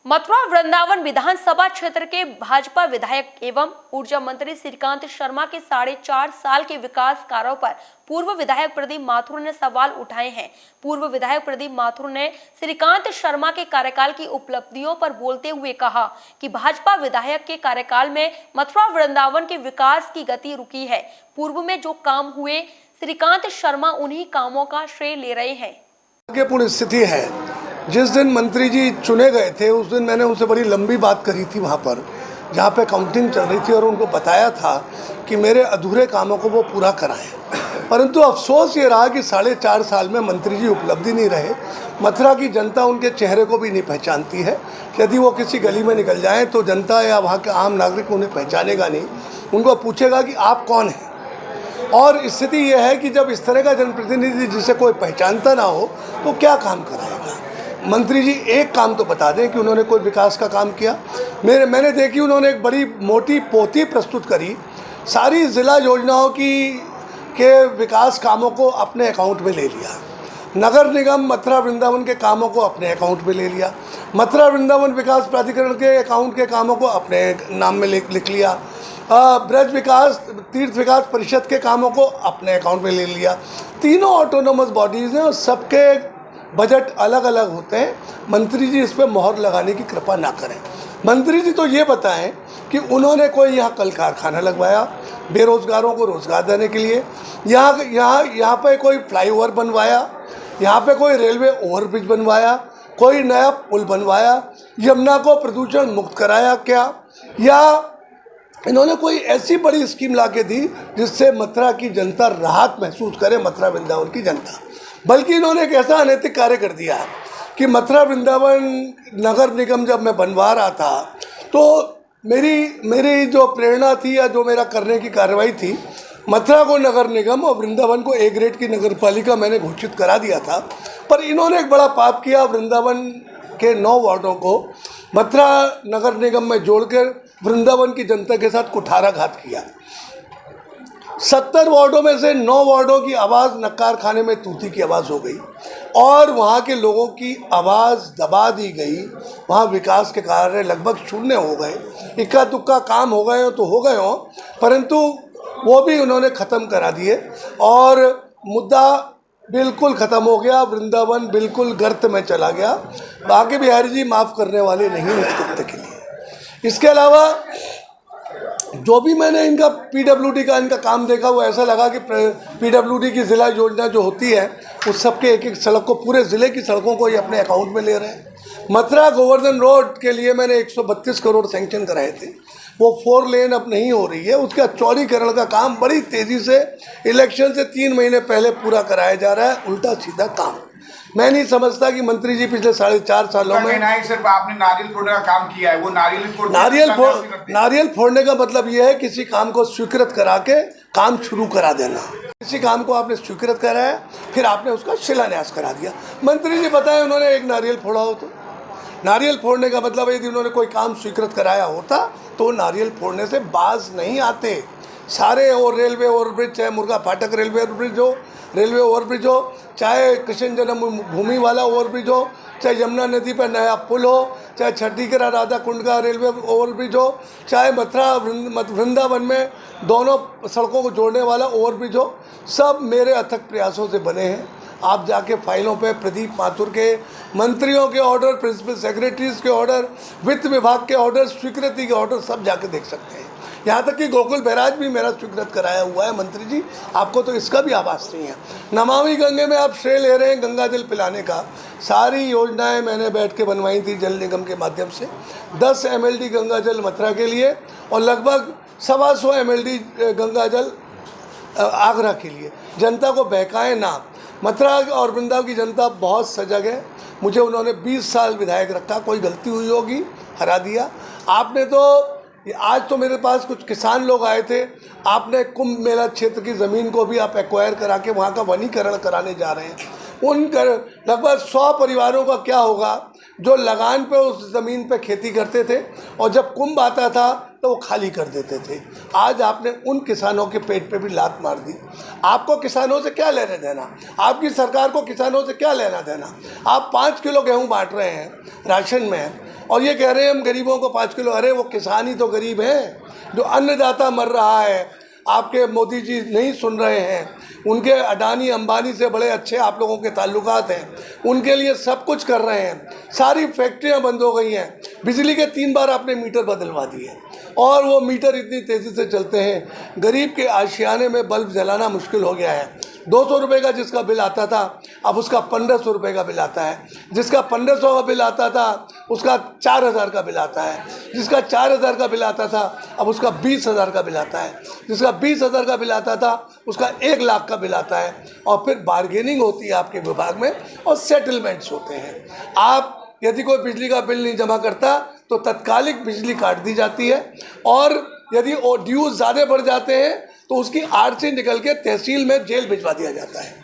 मथुरा वृंदावन विधानसभा क्षेत्र के भाजपा विधायक एवं ऊर्जा मंत्री श्रीकांत शर्मा के 4.5 साल के विकास कार्यों पर पूर्व विधायक प्रदीप माथुर ने सवाल उठाए हैं। पूर्व विधायक प्रदीप माथुर ने श्रीकांत शर्मा के कार्यकाल की उपलब्धियों पर बोलते हुए कहा कि भाजपा विधायक के कार्यकाल में मथुरा वृंदावन के विकास की गति रुकी है। पूर्व में जो काम हुए, श्रीकांत शर्मा उन्हीं कामों का श्रेय ले रहे हैं। पूर्ण स्थिति है। जिस दिन मंत्री जी चुने गए थे उस दिन मैंने उनसे बड़ी लंबी बात करी थी वहाँ पर, जहाँ पे काउंटिंग चल रही थी, और उनको बताया था कि मेरे अधूरे कामों को वो पूरा कराएं। परंतु अफसोस ये रहा कि 4.5 साल में मंत्री जी उपलब्धि नहीं रहे। मथुरा की जनता उनके चेहरे को भी नहीं पहचानती है। यदि वो किसी गली में निकल जाएँ तो जनता या वहाँ के आम नागरिक उन्हें पहचानेगा नहीं, उनको पूछेगा कि आप कौन हैं। और स्थिति यह है कि जब इस तरह का जनप्रतिनिधि जिसे कोई पहचानता ना हो तो क्या काम कराएगा। मंत्री जी एक काम तो बता दें कि उन्होंने कोई विकास का काम किया। मैंने देखी उन्होंने एक बड़ी मोटी पोथी प्रस्तुत करी, सारी ज़िला योजनाओं के विकास कामों को अपने अकाउंट में ले लिया। नगर निगम मथुरा वृंदावन के कामों को अपने अकाउंट में ले लिया। मथुरा वृंदावन विकास प्राधिकरण के अकाउंट के कामों को अपने नाम में लिख लिया। ब्रज विकास तीर्थ विकास परिषद के कामों को अपने अकाउंट में ले लिया। तीनों ऑटोनोमस बॉडीज़ हैं और सबके बजट अलग अलग होते हैं। मंत्री जी इस पर मोहर लगाने की कृपा ना करें। मंत्री जी तो ये बताएं कि उन्होंने कोई यहाँ कल कारखाना लगवाया बेरोज़गारों को रोज़गार देने के लिए, यहाँ पे कोई फ्लाईओवर बनवाया, यहाँ पे कोई रेलवे ओवरब्रिज बनवाया, कोई नया पुल बनवाया, यमुना को प्रदूषण मुक्त कराया क्या, या इन्होंने कोई ऐसी बड़ी स्कीम ला के दी जिससे मथुरा की जनता राहत महसूस करे, मथुरा वृंदावन की जनता। बल्कि इन्होंने एक ऐसा अनैतिक कार्य कर दिया है कि मथुरा वृंदावन नगर निगम जब मैं बनवा रहा था तो मेरी जो प्रेरणा थी या जो मेरा करने की कार्रवाई थी, मथुरा को नगर निगम और वृंदावन को A ग्रेड की नगर पालिका मैंने घोषित करा दिया था। पर इन्होंने एक बड़ा पाप किया, वृंदावन के 9 वार्डों को मथुरा नगर निगम में जोड़कर वृंदावन की जनता के साथ कुठाराघात किया। 70 वार्डों में से 9 वार्डों की आवाज़ नक्कार खाने में तूती की आवाज़ हो गई और वहाँ के लोगों की आवाज़ दबा दी गई। वहाँ विकास के कार्य लगभग शून्य हो गए। इक्का दुक्का काम हो गए हो तो हो गए हो, परंतु वो भी उन्होंने ख़त्म करा दिए और मुद्दा बिल्कुल ख़त्म हो गया। वृंदावन बिल्कुल गर्त में चला गया। बाकी बिहारी जी माफ़ करने वाले नहीं इस कुत्ते के लिए। इसके अलावा जो भी मैंने इनका PWD का इनका काम देखा, वो ऐसा लगा कि PWD की ज़िला योजना जो होती है उस सबके एक सड़क को, पूरे ज़िले की सड़कों को ये अपने अकाउंट में ले रहे हैं। मथुरा गोवर्धन रोड के लिए मैंने 132 करोड़ सैंक्शन कराए थे, वो 4 लेन अब नहीं हो रही है। उसका चौड़ीकरण का काम बड़ी तेज़ी से इलेक्शन से 3 महीने पहले पूरा कराया जा रहा है। उल्टा सीधा काम। मैं नहीं समझता कि मंत्री जी पिछले 4.5 सालों में सिर्फ आपने नारियल फोड़ने का काम किया है। वो नारियल फोड़ने का मतलब ये है किसी काम को स्वीकृत करा के काम शुरू करा देना। किसी काम को आपने स्वीकृत कराया, फिर आपने उसका शिलान्यास करा दिया। मंत्री जी बताएं उन्होंने एक नारियल फोड़ा हो तो? नारियल फोड़ने का मतलब यदि उन्होंने कोई काम स्वीकृत कराया होता तो नारियल फोड़ने से बाज नहीं आते। सारे और रेलवे ओवरब्रिज, चाहे मुर्गा फाटक रेलवे ओवरब्रिज हो, चाहे कृष्ण जन्मभूमि वाला ओवरब्रिज हो, चाहे यमुना नदी पर नया पुल हो, चाहे छठीकरा राधा कुंड का रेलवे ओवरब्रिज हो, चाहे मथुरा वृंदावन में दोनों सड़कों को जोड़ने वाला ओवरब्रिज हो, सब मेरे अथक प्रयासों से बने हैं। आप जाके फाइलों पे प्रदीप माथुर के मंत्रियों के ऑर्डर, प्रिंसिपल सेक्रेटरीज के ऑर्डर, वित्त विभाग के ऑर्डर, स्वीकृति के ऑर्डर सब जाके देख सकते हैं। यहाँ तक कि गोकुल बैराज भी मेरा स्वीकृत कराया हुआ है। मंत्री जी आपको तो इसका भी आभास नहीं है। नमामि गंगे में आप श्रेय ले रहे हैं गंगा जल पिलाने का। सारी योजनाएं मैंने बैठ के बनवाई थी जल निगम के माध्यम से। 10 MLD गंगा जल मथुरा के लिए और लगभग 125 MLD गंगा जल आगरा के लिए। जनता को बहकाएं ना। मथुरा और वृंदावन की जनता बहुत सजग है। मुझे उन्होंने 20 साल विधायक रखा, कोई गलती हुई होगी हरा दिया। आपने तो आज तो मेरे पास कुछ किसान लोग आए थे, आपने कुंभ मेला क्षेत्र की ज़मीन को भी आप एक्वायर करा के वहाँ का वनीकरण कराने जा रहे हैं। उन लगभग 100 परिवारों का क्या होगा जो लगान पे उस ज़मीन पे खेती करते थे और जब कुंभ आता था तो वो खाली कर देते थे। आज आपने उन किसानों के पेट पे भी लात मार दी। आपको किसानों से क्या लेना देना? आपकी सरकार को किसानों से क्या लेना देना? आप 5 किलो गेहूँ बांट रहे हैं राशन में, और ये कह रहे हैं हम गरीबों को 5 किलो। अरे वो किसान ही तो गरीब हैं, जो अन्नदाता मर रहा है। आपके मोदी जी नहीं सुन रहे हैं, उनके अडानी अंबानी से बड़े अच्छे आप लोगों के ताल्लुकात हैं, उनके लिए सब कुछ कर रहे हैं। सारी फैक्ट्रियां बंद हो गई हैं, बिजली के 3 बार आपने मीटर बदलवा दिए और वो मीटर इतनी तेज़ी से चलते हैं, गरीब के आशियाने में बल्ब जलाना मुश्किल हो गया है। 200 रुपये का जिसका बिल आता था अब उसका 1500 रुपये का बिल आता है, जिसका 1500 का बिल आता था उसका 4000 का बिल आता है, जिसका 4000 का बिल आता था अब उसका 20,000 का बिल आता है, जिसका 20,000 का बिल आता था उसका 1 लाख का बिल आता है। और फिर बार्गेनिंग होती है आपके विभाग में और सेटलमेंट्स होते हैं। आप यदि कोई बिजली का बिल नहीं जमा करता तो तत्कालिक बिजली काट दी जाती है, और यदि ड्यूज ज़्यादा बढ़ जाते हैं तो उसकी आरसी निकल के तहसील में जेल भिजवा दिया जाता है।